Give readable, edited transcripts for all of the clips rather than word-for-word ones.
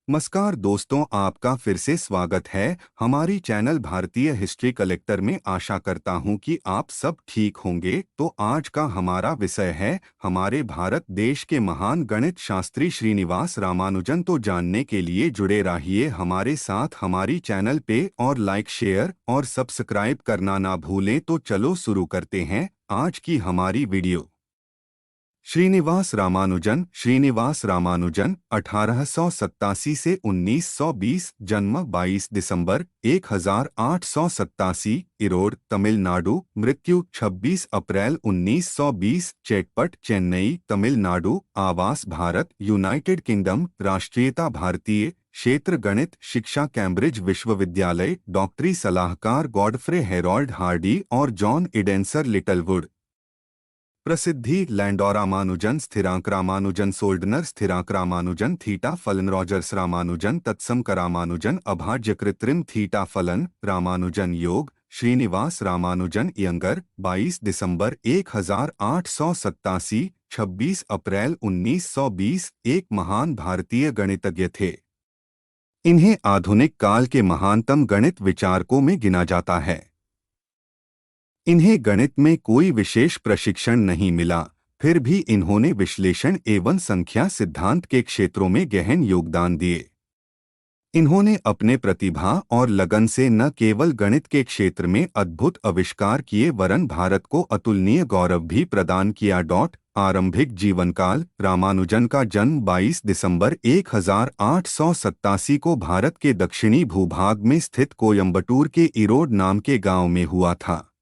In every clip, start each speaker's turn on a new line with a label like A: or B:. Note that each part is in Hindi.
A: नमस्कार दोस्तों, आपका फिर से स्वागत है हमारी चैनल भारतीय हिस्ट्री कलेक्टर में। आशा करता हूं कि आप सब ठीक होंगे। तो आज का हमारा विषय है हमारे भारत देश के महान गणित शास्त्री श्रीनिवास रामानुजन। तो जानने के लिए जुड़े रहिए हमारे साथ हमारी चैनल पे और लाइक, शेयर और सब्सक्राइब करना ना भूलें। तो चलो शुरू करते हैं आज की हमारी वीडियो। श्रीनिवास रामानुजन 1887 से 1920, जन्म 22 दिसंबर 1887, इरोड, तमिलनाडु। मृत्यु 26 अप्रैल 1920, चेट्टपट, चेन्नई, तमिलनाडु। आवास भारत, यूनाइटेड किंगडम। राष्ट्रीयता भारतीय। क्षेत्र गणित, शिक्षा कैम्ब्रिज विश्वविद्यालय। डॉक्टरी सलाहकार गॉडफ्रे हेरोल्ड हार्डी और जॉन इडेंसर लिटलवुड। प्रसिद्धि लैंडो रामानुजन, स्थिरांक रामानुजन, सोल्डनर स्थिरांक रामानुजन, थीटा फलन रॉजर्स रामानुजन, तत्सम का रामानुजन, अभाज्य कृत्रिम थीटा फलन रामानुजन योग। श्रीनिवास रामानुजन यंगर, 22 दिसंबर 1887, 26 अप्रैल 1920, एक महान भारतीय गणितज्ञ थे। इन्हें आधुनिक काल के महानतम गणित विचारकों में गिना जाता है। इन्हें गणित में कोई विशेष प्रशिक्षण नहीं मिला, फिर भी इन्होंने विश्लेषण एवं संख्या सिद्धांत के क्षेत्रों में गहन योगदान दिए। इन्होंने अपने प्रतिभा और लगन से न केवल गणित के क्षेत्र में अद्भुत आविष्कार किए वरन भारत को अतुलनीय गौरव भी प्रदान किया। आरंभिक जीवनकाल। रामानुजन का जन्म 22 दिसंबर 1887 को भारत के दक्षिणी भूभाग में स्थित कोयंबटूर के इरोड नाम के गांव में हुआ था।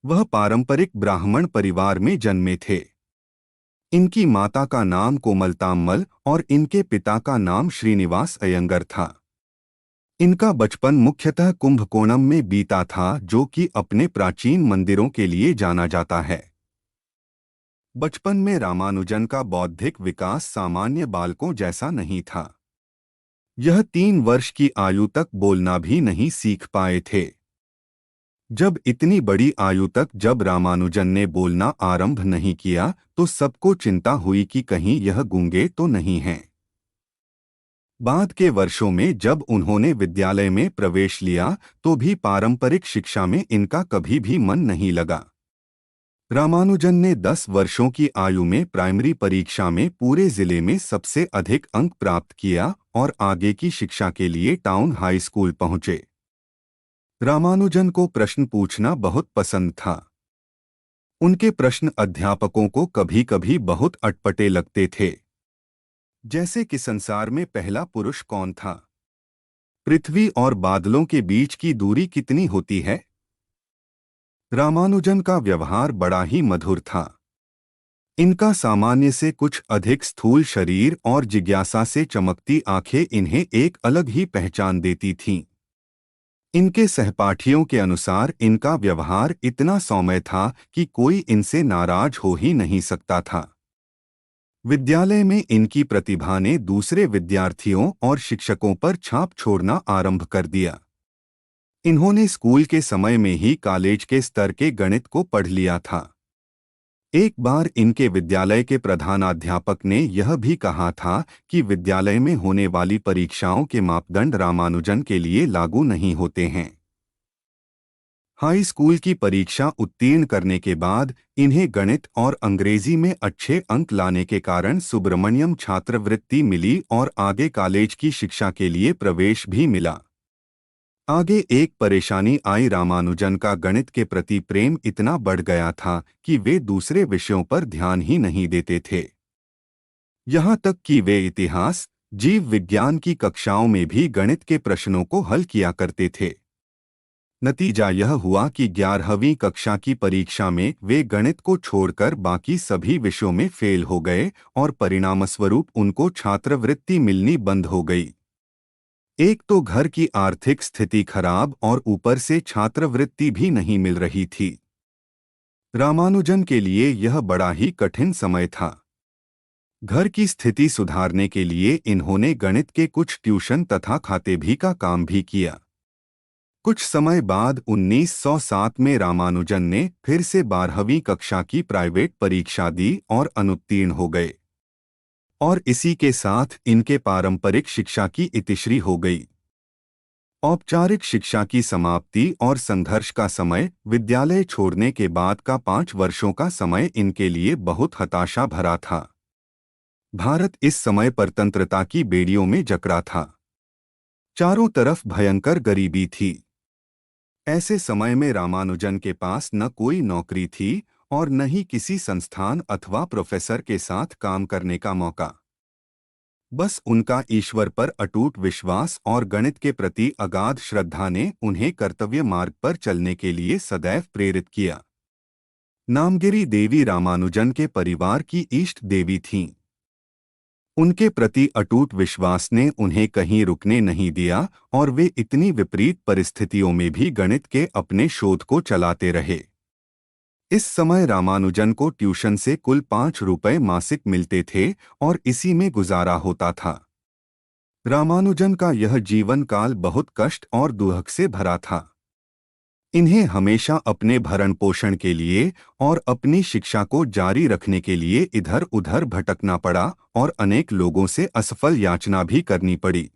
A: वह पारंपरिक ब्राह्मण परिवार में जन्मे थे। इनकी माता का नाम कोमलताम्मल और इनके पिता का नाम श्रीनिवास अयंगर था। इनका बचपन मुख्यतः कुंभकोणम में बीता था, जो कि अपने प्राचीन मंदिरों के लिए जाना जाता है। बचपन में रामानुजन का बौद्धिक विकास सामान्य बालकों जैसा नहीं था। यह 3 वर्ष की आयु तक बोलना भी नहीं सीख पाए थे। जब इतनी बड़ी आयु तक जब रामानुजन ने बोलना आरंभ नहीं किया तो सबको चिंता हुई कि कहीं यह गूंगे तो नहीं हैं। बाद के वर्षों में जब उन्होंने विद्यालय में प्रवेश लिया तो भी पारंपरिक शिक्षा में इनका कभी भी मन नहीं लगा। रामानुजन ने 10 वर्षों की आयु में प्राइमरी परीक्षा में पूरे जिले में सबसे अधिक अंक प्राप्त किया और आगे की शिक्षा के लिए टाउन हाई स्कूल पहुंचे। रामानुजन को प्रश्न पूछना बहुत पसंद था। उनके प्रश्न अध्यापकों को कभी कभी बहुत अटपटे लगते थे, जैसे कि संसार में पहला पुरुष कौन था, पृथ्वी और बादलों के बीच की दूरी कितनी होती है। रामानुजन का व्यवहार बड़ा ही मधुर था। इनका सामान्य से कुछ अधिक स्थूल शरीर और जिज्ञासा से चमकती आंखें इन्हें एक अलग ही पहचान देती थीं। इनके सहपाठियों के अनुसार इनका व्यवहार इतना सौम्य था कि कोई इनसे नाराज हो ही नहीं सकता था। विद्यालय में इनकी प्रतिभा ने दूसरे विद्यार्थियों और शिक्षकों पर छाप छोड़ना आरंभ कर दिया। इन्होंने स्कूल के समय में ही कॉलेज के स्तर के गणित को पढ़ लिया था। एक बार इनके विद्यालय के प्रधानाध्यापक ने यह भी कहा था कि विद्यालय में होने वाली परीक्षाओं के मापदंड रामानुजन के लिए लागू नहीं होते हैं। हाई स्कूल की परीक्षा उत्तीर्ण करने के बाद इन्हें गणित और अंग्रेजी में अच्छे अंक लाने के कारण सुब्रमण्यम छात्रवृत्ति मिली और आगे कॉलेज की शिक्षा के लिए प्रवेश भी मिला। आगे एक परेशानी आई। रामानुजन का गणित के प्रति प्रेम इतना बढ़ गया था कि वे दूसरे विषयों पर ध्यान ही नहीं देते थे। यहाँ तक कि वे इतिहास, जीव विज्ञान की कक्षाओं में भी गणित के प्रश्नों को हल किया करते थे। नतीजा यह हुआ कि 11वीं कक्षा की परीक्षा में वे गणित को छोड़कर बाकी सभी विषयों में फेल हो गए और परिणामस्वरूप उनको छात्रवृत्ति मिलनी बंद हो गई। एक तो घर की आर्थिक स्थिति खराब और ऊपर से छात्रवृत्ति भी नहीं मिल रही थी। रामानुजन के लिए यह बड़ा ही कठिन समय था। घर की स्थिति सुधारने के लिए इन्होंने गणित के कुछ ट्यूशन तथा खाते भी का काम भी किया। कुछ समय बाद 1907 में रामानुजन ने फिर से 12वीं कक्षा की प्राइवेट परीक्षा दी और अनुत्तीर्ण हो गए। और इसी के साथ इनके पारंपरिक शिक्षा की इतिश्री हो गई। औपचारिक शिक्षा की समाप्ति और संघर्ष का समय, विद्यालय छोड़ने के बाद का 5 वर्षों का समय इनके लिए बहुत हताशा भरा था। भारत इस समय परतंत्रता की बेड़ियों में जकड़ा था। चारों तरफ भयंकर गरीबी थी। ऐसे समय में रामानुजन के पास न कोई नौकरी थी और न ही किसी संस्थान अथवा प्रोफेसर के साथ काम करने का मौका। बस उनका ईश्वर पर अटूट विश्वास और गणित के प्रति अगाध श्रद्धा ने उन्हें कर्तव्य मार्ग पर चलने के लिए सदैव प्रेरित किया। नामगिरी देवी रामानुजन के परिवार की इष्ट देवी थीं। उनके प्रति अटूट विश्वास ने उन्हें कहीं रुकने नहीं दिया और वे इतनी विपरीत परिस्थितियों में भी गणित के अपने शोध को चलाते रहे। इस समय रामानुजन को ट्यूशन से कुल 5 रुपए मासिक मिलते थे और इसी में गुजारा होता था। रामानुजन का यह जीवन काल बहुत कष्ट और दुख से भरा था। इन्हें हमेशा अपने भरण पोषण के लिए और अपनी शिक्षा को जारी रखने के लिए इधर उधर भटकना पड़ा और अनेक लोगों से असफल याचना भी करनी पड़ी।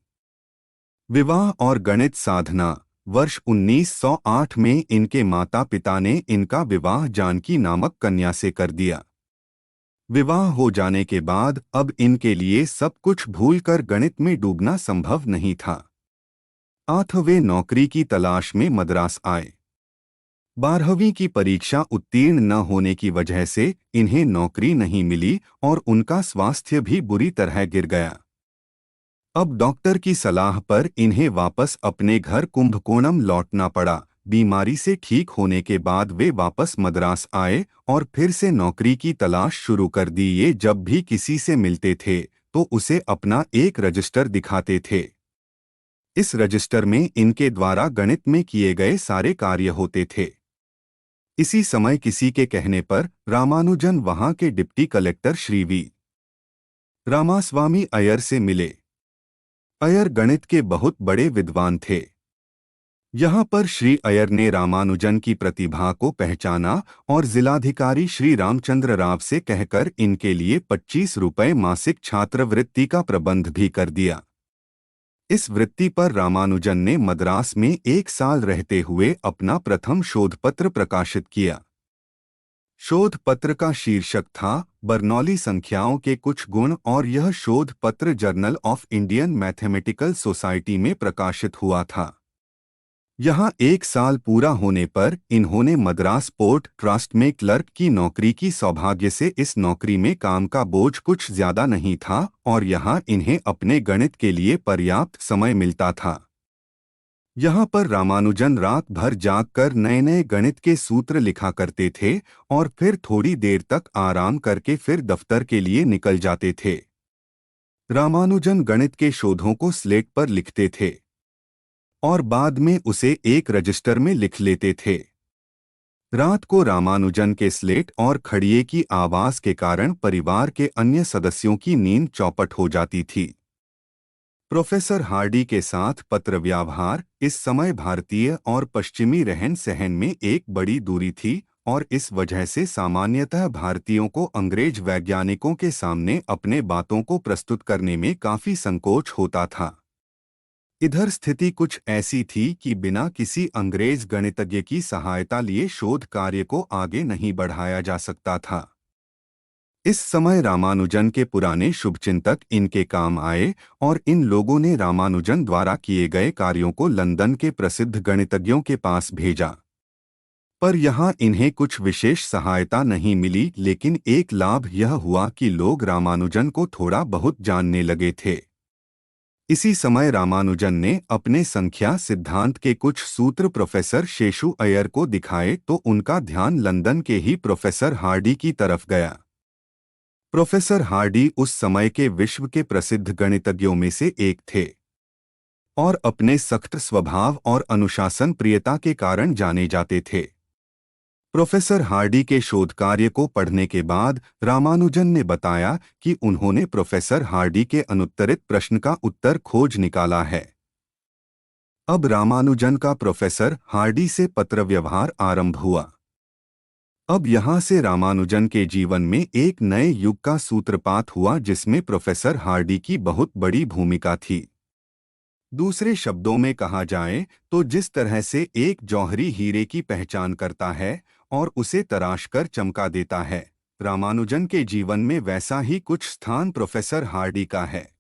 A: विवाह और गणित साधना। वर्ष 1908 में इनके माता पिता ने इनका विवाह जानकी नामक कन्या से कर दिया। विवाह हो जाने के बाद अब इनके लिए सब कुछ भूलकर गणित में डूबना संभव नहीं था। वे नौकरी की तलाश में मद्रास आए। 12वीं की परीक्षा उत्तीर्ण न होने की वजह से इन्हें नौकरी नहीं मिली और उनका स्वास्थ्य भी बुरी तरह गिर गया। अब डॉक्टर की सलाह पर इन्हें वापस अपने घर कुंभकोणम लौटना पड़ा। बीमारी से ठीक होने के बाद वे वापस मद्रास आए और फिर से नौकरी की तलाश शुरू कर दी। ये जब भी किसी से मिलते थे तो उसे अपना एक रजिस्टर दिखाते थे। इस रजिस्टर में इनके द्वारा गणित में किए गए सारे कार्य होते थे। इसी समय किसी के कहने पर रामानुजन वहां के deputy collector Shri V Ramaswamy Iyer से मिले। अय्यर गणित के बहुत बड़े विद्वान थे। यहाँ पर श्री अय्यर ने रामानुजन की प्रतिभा को पहचाना और जिलाधिकारी श्री रामचंद्र राव से कहकर इनके लिए 25 रुपए मासिक छात्रवृत्ति का प्रबंध भी कर दिया। इस वृत्ति पर रामानुजन ने मद्रास में 1 साल रहते हुए अपना प्रथम शोध पत्र प्रकाशित किया। शोध पत्र का शीर्षक था बर्नौली संख्याओं के कुछ गुण और यह शोध पत्र journal of Indian mathematical society में प्रकाशित हुआ था। यहाँ 1 साल पूरा होने पर इन्होंने मद्रास पोर्ट ट्रस्ट में क्लर्क की नौकरी की। सौभाग्य से इस नौकरी में काम का बोझ कुछ ज्यादा नहीं था और यहाँ इन्हें अपने गणित के लिए पर्याप्त समय मिलता था। यहाँ पर रामानुजन रात भर जागकर नए नए गणित के सूत्र लिखा करते थे और फिर थोड़ी देर तक आराम करके फिर दफ्तर के लिए निकल जाते थे। रामानुजन गणित के शोधों को स्लेट पर लिखते थे और बाद में उसे एक रजिस्टर में लिख लेते थे। रात को रामानुजन के स्लेट और खड़िए की आवाज के कारण परिवार के अन्य सदस्यों की नींद चौपट हो जाती थी। प्रोफेसर हार्डी के साथ पत्र व्यवहार। इस समय भारतीय और पश्चिमी रहन सहन में एक बड़ी दूरी थी और इस वजह से सामान्यतः भारतीयों को अंग्रेज वैज्ञानिकों के सामने अपने बातों को प्रस्तुत करने में काफी संकोच होता था। इधर स्थिति कुछ ऐसी थी कि बिना किसी अंग्रेज गणितज्ञ की सहायता लिए शोध कार्य को आगे नहीं बढ़ाया जा सकता था। इस समय रामानुजन के पुराने शुभचिंतक इनके काम आए और इन लोगों ने रामानुजन द्वारा किए गए कार्यों को लंदन के प्रसिद्ध गणितज्ञों के पास भेजा। पर यहाँ इन्हें कुछ विशेष सहायता नहीं मिली, लेकिन एक लाभ यह हुआ कि लोग रामानुजन को थोड़ा बहुत जानने लगे थे। इसी समय रामानुजन ने अपने संख्या सिद्धांत के कुछ सूत्र प्रोफेसर शेषु अय्यर को दिखाए तो उनका ध्यान लंदन के ही प्रोफेसर हार्डी की तरफ गया। प्रोफेसर हार्डी उस समय के विश्व के प्रसिद्ध गणितज्ञों में से एक थे और अपने सख्त स्वभाव और अनुशासन प्रियता के कारण जाने जाते थे। प्रोफेसर हार्डी के शोध कार्य को पढ़ने के बाद रामानुजन ने बताया कि उन्होंने प्रोफेसर हार्डी के अनुत्तरित प्रश्न का उत्तर खोज निकाला है। अब रामानुजन का प्रोफेसर हार्डी से पत्र व्यवहार आरंभ हुआ। अब यहाँ से रामानुजन के जीवन में एक नए युग का सूत्रपात हुआ जिसमें प्रोफेसर हार्डी की बहुत बड़ी भूमिका थी। दूसरे शब्दों में कहा जाए तो जिस तरह से एक जौहरी हीरे की पहचान करता है और उसे तराश कर चमका देता है, रामानुजन के जीवन में वैसा ही कुछ स्थान प्रोफेसर हार्डी का है।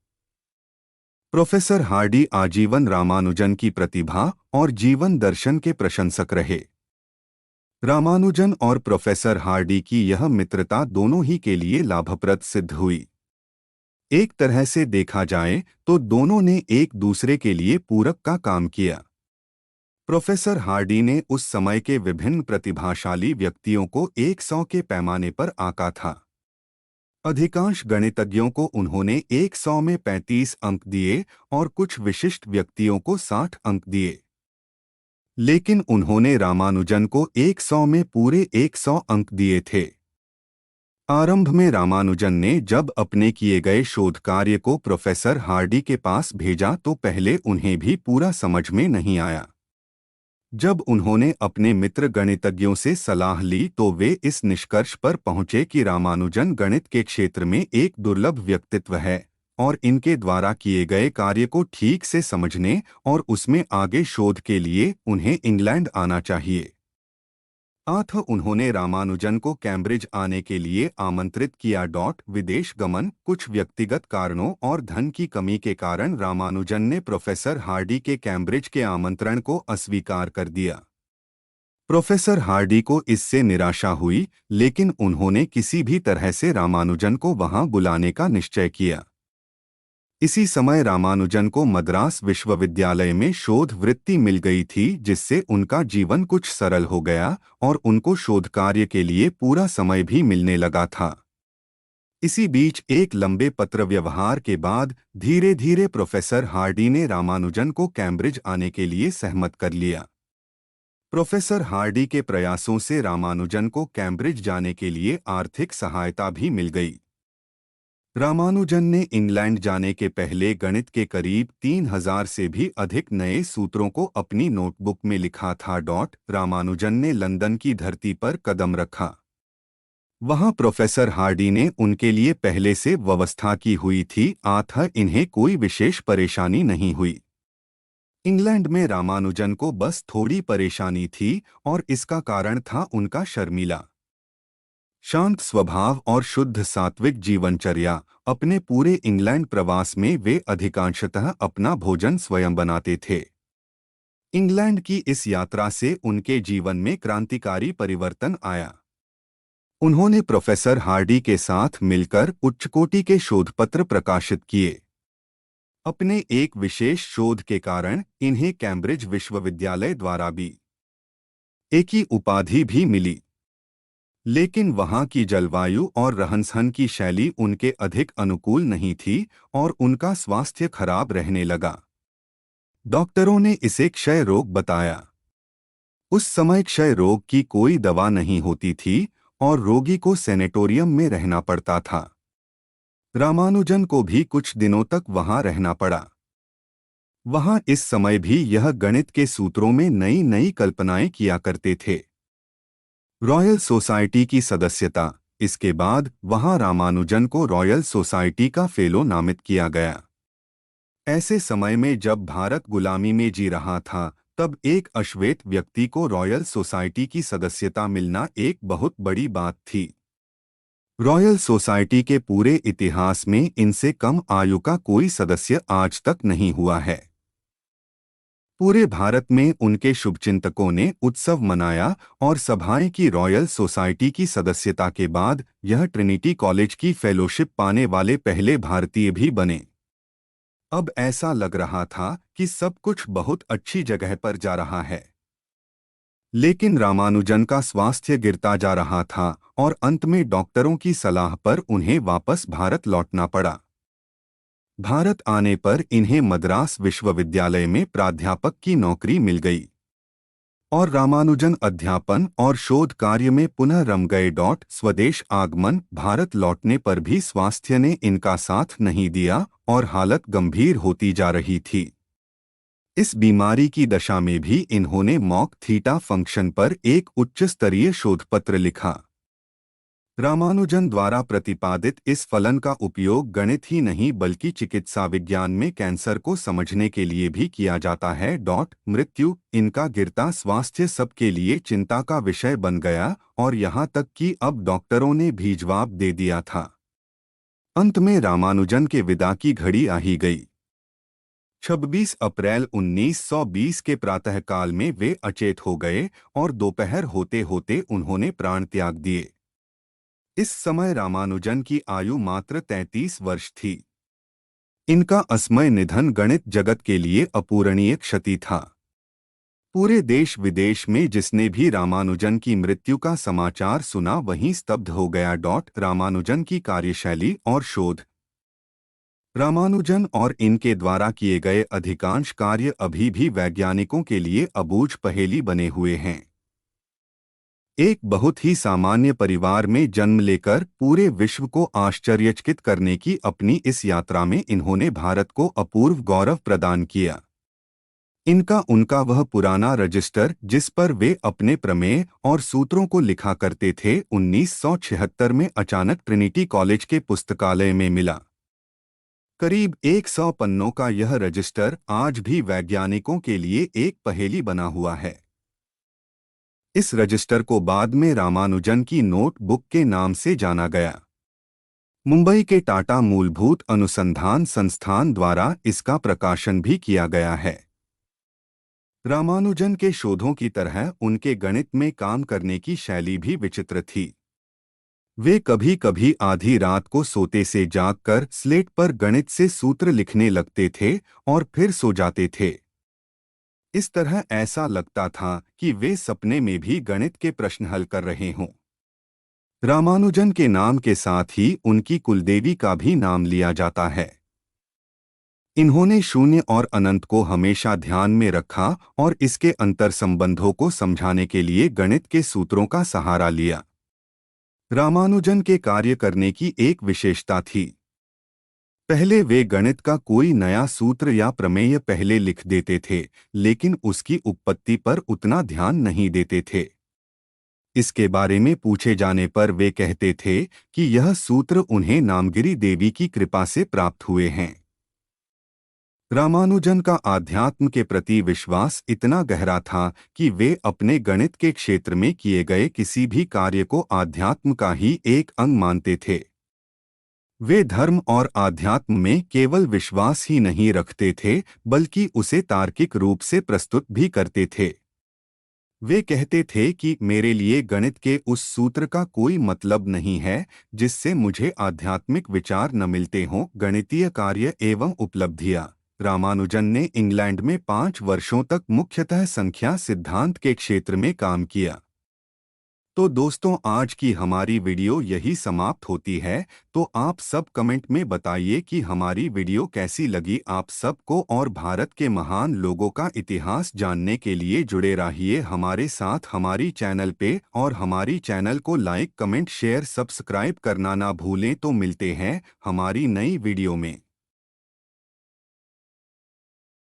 A: प्रोफेसर हार्डी आजीवन रामानुजन की प्रतिभा और जीवन दर्शन के प्रशंसक रहे। रामानुजन और प्रोफेसर हार्डी की यह मित्रता दोनों ही के लिए लाभप्रद सिद्ध हुई। एक तरह से देखा जाए तो दोनों ने एक दूसरे के लिए पूरक का काम किया। प्रोफेसर हार्डी ने उस समय के विभिन्न प्रतिभाशाली व्यक्तियों को 100 के पैमाने पर आंका था। अधिकांश गणितज्ञों को उन्होंने 100 में 35 अंक दिए और कुछ विशिष्ट व्यक्तियों को 60 अंक दिए। लेकिन उन्होंने रामानुजन को 100 में पूरे 100 अंक दिए थे। आरंभ में रामानुजन ने जब अपने किए गए शोध कार्य को प्रोफेसर हार्डी के पास भेजा तो पहले उन्हें भी पूरा समझ में नहीं आया। जब उन्होंने अपने मित्र गणितज्ञों से सलाह ली तो वे इस निष्कर्ष पर पहुंचे कि रामानुजन गणित के क्षेत्र में एक दुर्लभ व्यक्तित्व है और इनके द्वारा किए गए कार्य को ठीक से समझने और उसमें आगे शोध के लिए उन्हें इंग्लैंड आना चाहिए। उन्होंने रामानुजन को कैम्ब्रिज आने के लिए आमंत्रित किया। विदेश गमन कुछ व्यक्तिगत कारणों और धन की कमी के कारण रामानुजन ने प्रोफेसर हार्डी के कैम्ब्रिज के आमंत्रण को अस्वीकार कर दिया। प्रोफेसर हार्डी को इससे निराशा हुई, लेकिन उन्होंने किसी भी तरह से रामानुजन को वहां बुलाने का निश्चय किया। इसी समय रामानुजन को मद्रास विश्वविद्यालय में शोध वृत्ति मिल गई थी, जिससे उनका जीवन कुछ सरल हो गया और उनको शोध कार्य के लिए पूरा समय भी मिलने लगा था। इसी बीच एक लंबे पत्र व्यवहार के बाद धीरे धीरे प्रोफेसर हार्डी ने रामानुजन को कैम्ब्रिज आने के लिए सहमत कर लिया। प्रोफेसर हार्डी के प्रयासों से रामानुजन को कैम्ब्रिज जाने के लिए आर्थिक सहायता भी मिल गई। रामानुजन ने इंग्लैंड जाने के पहले गणित के करीब 3000 से भी अधिक नए सूत्रों को अपनी नोटबुक में लिखा था। रामानुजन ने लंदन की धरती पर कदम रखा। वहां प्रोफेसर हार्डी ने उनके लिए पहले से व्यवस्था की हुई थी, इन्हें कोई विशेष परेशानी नहीं हुई। इंग्लैंड में रामानुजन को बस थोड़ी परेशानी थी और इसका कारण था उनका शर्मीला शांत स्वभाव और शुद्ध सात्विक जीवनचर्या। अपने पूरे इंग्लैंड प्रवास में वे अधिकांशतः अपना भोजन स्वयं बनाते थे। इंग्लैंड की इस यात्रा से उनके जीवन में क्रांतिकारी परिवर्तन आया। उन्होंने प्रोफेसर हार्डी के साथ मिलकर उच्चकोटि के शोधपत्र प्रकाशित किए। अपने एक विशेष शोध के कारण इन्हें कैम्ब्रिज विश्वविद्यालय द्वारा भी एक ही उपाधि भी मिली। लेकिन वहां की जलवायु और रहन-सहन की शैली उनके अधिक अनुकूल नहीं थी और उनका स्वास्थ्य खराब रहने लगा। डॉक्टरों ने इसे क्षय रोग बताया। उस समय क्षय रोग की कोई दवा नहीं होती थी और रोगी को सैनेटोरियम में रहना पड़ता था। रामानुजन को भी कुछ दिनों तक वहां रहना पड़ा। वहां इस समय भी यह गणित के सूत्रों में नई नई कल्पनाएं किया करते थे। रॉयल सोसाइटी की सदस्यता। इसके बाद वहां रामानुजन को रॉयल सोसाइटी का फेलो नामित किया गया। ऐसे समय में जब भारत गुलामी में जी रहा था, तब एक अश्वेत व्यक्ति को रॉयल सोसाइटी की सदस्यता मिलना एक बहुत बड़ी बात थी। रॉयल सोसाइटी के पूरे इतिहास में इनसे कम आयु का कोई सदस्य आज तक नहीं हुआ है। पूरे भारत में उनके शुभचिंतकों ने उत्सव मनाया और सभाएं की। रॉयल सोसाइटी की सदस्यता के बाद यह ट्रिनिटी कॉलेज की फेलोशिप पाने वाले पहले भारतीय भी बने। अब ऐसा लग रहा था कि सब कुछ बहुत अच्छी जगह पर जा रहा है। लेकिन रामानुजन का स्वास्थ्य गिरता जा रहा था और अंत में डॉक्टरों की सलाह पर उन्हें वापस भारत लौटना पड़ा। भारत आने पर इन्हें मद्रास विश्वविद्यालय में प्राध्यापक की नौकरी मिल गई और रामानुजन अध्यापन और शोध कार्य में पुनः रम गए। स्वदेश आगमन। भारत लौटने पर भी स्वास्थ्य ने इनका साथ नहीं दिया और हालत गंभीर होती जा रही थी। इस बीमारी की दशा में भी इन्होंने मॉक थीटा फंक्शन पर एक उच्च स्तरीय शोधपत्र लिखा। रामानुजन द्वारा प्रतिपादित इस फलन का उपयोग गणित ही नहीं बल्कि चिकित्सा विज्ञान में कैंसर को समझने के लिए भी किया जाता है। मृत्यु, इनका गिरता स्वास्थ्य सबके लिए चिंता का विषय बन गया और यहाँ तक कि अब डॉक्टरों ने भी जवाब दे दिया था। अंत में रामानुजन के विदा की घड़ी आ ही गई। 26 अप्रैल 1920 के प्रातःकाल में वे अचेत हो गए और दोपहर होते होते उन्होंने प्राण त्याग दिए। इस समय रामानुजन की आयु मात्र 33 वर्ष थी। इनका असमय निधन गणित जगत के लिए अपूरणीय क्षति था। पूरे देश विदेश में जिसने भी रामानुजन की मृत्यु का समाचार सुना वहीं स्तब्ध हो गया। रामानुजन की कार्यशैली और शोध। रामानुजन और इनके द्वारा किए गए अधिकांश कार्य अभी भी वैज्ञानिकों के लिए अबूझ पहेली बने हुए हैं। एक बहुत ही सामान्य परिवार में जन्म लेकर पूरे विश्व को आश्चर्यचकित करने की अपनी इस यात्रा में इन्होंने भारत को अपूर्व गौरव प्रदान किया। इनका उनका वह पुराना रजिस्टर जिस पर वे अपने प्रमेय और सूत्रों को लिखा करते थे 1976 में अचानक ट्रिनिटी कॉलेज के पुस्तकालय में मिला। करीब 100 पन्नों का यह रजिस्टर आज भी वैज्ञानिकों के लिए एक पहेली बना हुआ है। इस रजिस्टर को बाद में रामानुजन की नोटबुक के नाम से जाना गया। मुंबई के टाटा मूलभूत अनुसंधान संस्थान द्वारा इसका प्रकाशन भी किया गया है। रामानुजन के शोधों की तरह उनके गणित में काम करने की शैली भी विचित्र थी। वे कभी कभी आधी रात को सोते से जागकर स्लेट पर गणित से सूत्र लिखने लगते थे और फिर सो जाते थे। इस तरह ऐसा लगता था कि वे सपने में भी गणित के प्रश्न हल कर रहे हों। रामानुजन के नाम के साथ ही उनकी कुलदेवी का भी नाम लिया जाता है। इन्होंने शून्य और अनंत को हमेशा ध्यान में रखा और इसके अंतर संबंधों को समझाने के लिए गणित के सूत्रों का सहारा लिया। रामानुजन के कार्य करने की एक विशेषता थी। पहले वे गणित का कोई नया सूत्र या प्रमेय पहले लिख देते थे, लेकिन उसकी उत्पत्ति पर उतना ध्यान नहीं देते थे। इसके बारे में पूछे जाने पर वे कहते थे कि यह सूत्र उन्हें नामगिरी देवी की कृपा से प्राप्त हुए हैं। रामानुजन का आध्यात्म के प्रति विश्वास इतना गहरा था कि वे अपने गणित के क्षेत्र में किए गए किसी भी कार्य को आध्यात्म का ही एक अंग मानते थे। वे धर्म और आध्यात्म में केवल विश्वास ही नहीं रखते थे बल्कि उसे तार्किक रूप से प्रस्तुत भी करते थे। वे कहते थे कि मेरे लिए गणित के उस सूत्र का कोई मतलब नहीं है जिससे मुझे आध्यात्मिक विचार न मिलते हों। गणितीय कार्य एवं उपलब्धियां। रामानुजन ने इंग्लैंड में 5 वर्षों तक मुख्यतः संख्या सिद्धांत के क्षेत्र में काम किया। तो दोस्तों, आज की हमारी वीडियो यही समाप्त होती है। तो आप सब कमेंट में बताइए कि हमारी वीडियो कैसी लगी आप सबको, और भारत के महान लोगों का इतिहास जानने के लिए जुड़े रहिए हमारे साथ हमारी चैनल पे, और हमारी चैनल को लाइक कमेंट शेयर सब्सक्राइब करना ना भूलें। तो मिलते हैं हमारी नई वीडियो में।